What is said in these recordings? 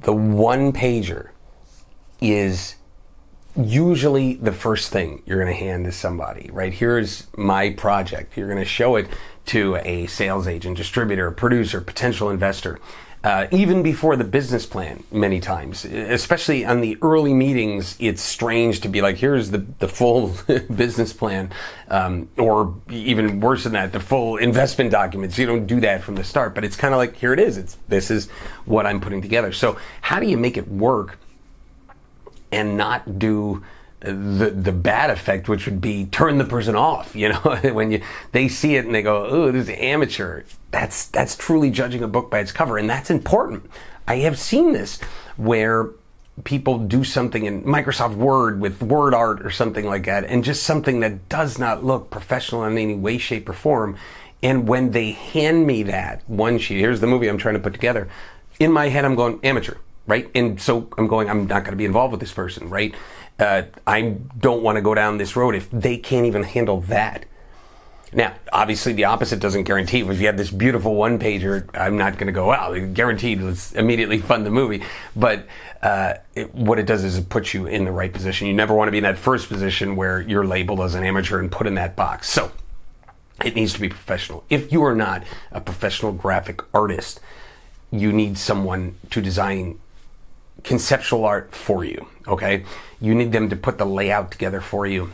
the one pager is usually the first thing you're going to hand to somebody, right? Here's my project. You're going to show it to a sales agent, distributor, producer, potential investor. Even before the business plan, many times, especially on the early meetings, it's strange to be like, here's the full business plan, or even worse than that, the full investment documents. You don't do that from the start, but it's kind of like, here it is. This is what I'm putting together. So how do you make it work and not do the bad effect, which would be turn the person off? You know, when they see it and they go, oh, this is amateur. That's truly judging a book by its cover, and that's important. I have seen this where people do something in Microsoft Word with word art or something like that, and just something that does not look professional in any way, shape, or form. And when they hand me that one sheet, here's the movie I'm trying to put together, in my head I'm going, amateur, right? And so I'm not going to be involved with this person, right? I don't want to go down this road if they can't even handle that. Now, obviously, the opposite doesn't guarantee. If you have this beautiful one-pager, I'm not going to go, wow, guaranteed, let's immediately fund the movie. But what it does is it puts you in the right position. You never want to be in that first position where you're labeled as an amateur and put in that box. So it needs to be professional. If you are not a professional graphic artist, you need someone to design conceptual art for you, okay? You need them to put the layout together for you.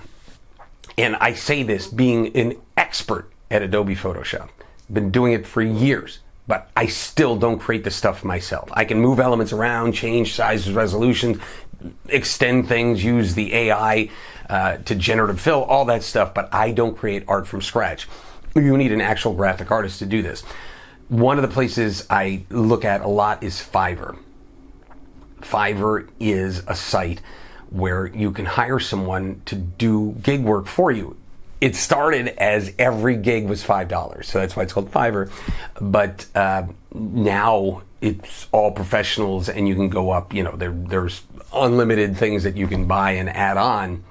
And I say this being an expert at Adobe Photoshop. Been doing it for years, but I still don't create the stuff myself. I can move elements around, change sizes, resolutions, extend things, use the AI to generative fill, all that stuff, but I don't create art from scratch. You need an actual graphic artist to do this. One of the places I look at a lot is Fiverr. Fiverr is a site where you can hire someone to do gig work for you. It started as every gig was $5, so that's why it's called Fiverr. But now it's all professionals, and you can go up. You know, there's unlimited things that you can buy and add on.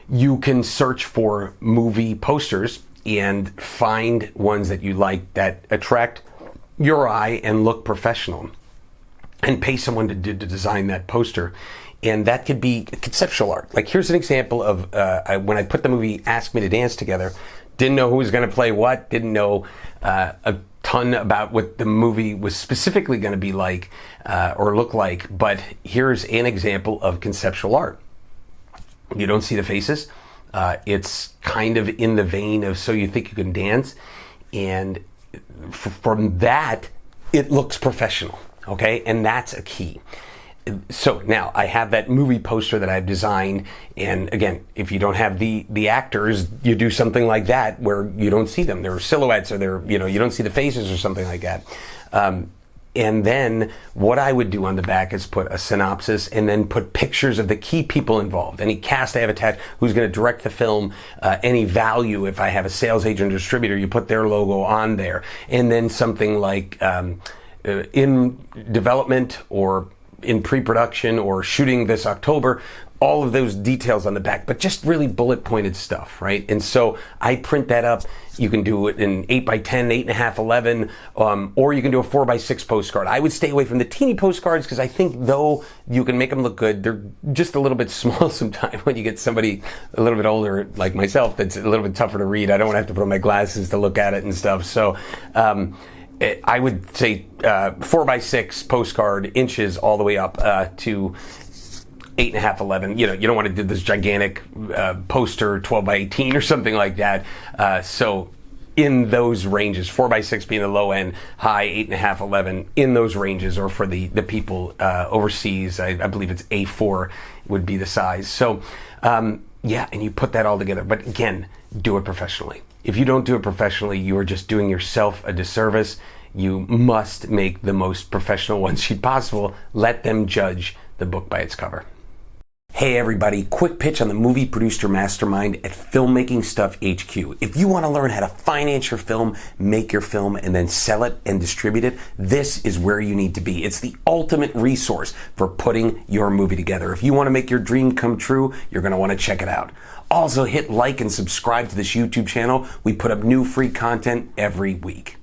You can search for movie posters and find ones that you like that attract your eye and look professional, and pay someone to design that poster. And that could be conceptual art. Like, here's an example of when I put the movie Ask Me to Dance together, didn't know who was going to play what, didn't know a ton about what the movie was specifically going to be like or look like, but here's an example of conceptual art. You don't see the faces. It's kind of in the vein of So You Think You Can Dance, and from that, it looks professional, okay? And that's a key. So now I have that movie poster that I've designed, and again, if you don't have the actors, you do something like that where you don't see them. They're silhouettes, or you don't see the faces or something like that. And then what I would do on the back is put a synopsis and then put pictures of the key people involved, any cast I have attached, who's going to direct the film, any value. If I have a sales agent or distributor, you put their logo on there, and then something like in development or in pre-production or shooting this October, all of those details on the back, but just really bullet pointed stuff, right? And so I print that up. You can do it in 8x10, 8.5, 11, or you can do a 4x6 postcard. I would stay away from the teeny postcards because I think though you can make them look good, they're just a little bit small sometimes when you get somebody a little bit older like myself that's a little bit tougher to read. I don't want to have to put on my glasses to look at it and stuff. So I would say 4x6 postcard, inches all the way up to 8.5, 11. You don't want to do this gigantic poster 12x18 or something like that. So in those ranges, 4x6 being the low end, high 8.5, 11, in those ranges, or for the people overseas, I believe it's A4 would be the size. So yeah, and you put that all together. But again, do it professionally. If you don't do it professionally, you are just doing yourself a disservice. You must make the most professional one sheet possible. Let them judge the book by its cover. Hey everybody, quick pitch on the Movie Producer Mastermind at Filmmaking Stuff HQ. If you want to learn how to finance your film, make your film, and then sell it and distribute it, this is where you need to be. It's the ultimate resource for putting your movie together. If you want to make your dream come true, you're going to want to check it out. Also, hit like and subscribe to this YouTube channel. We put up new free content every week.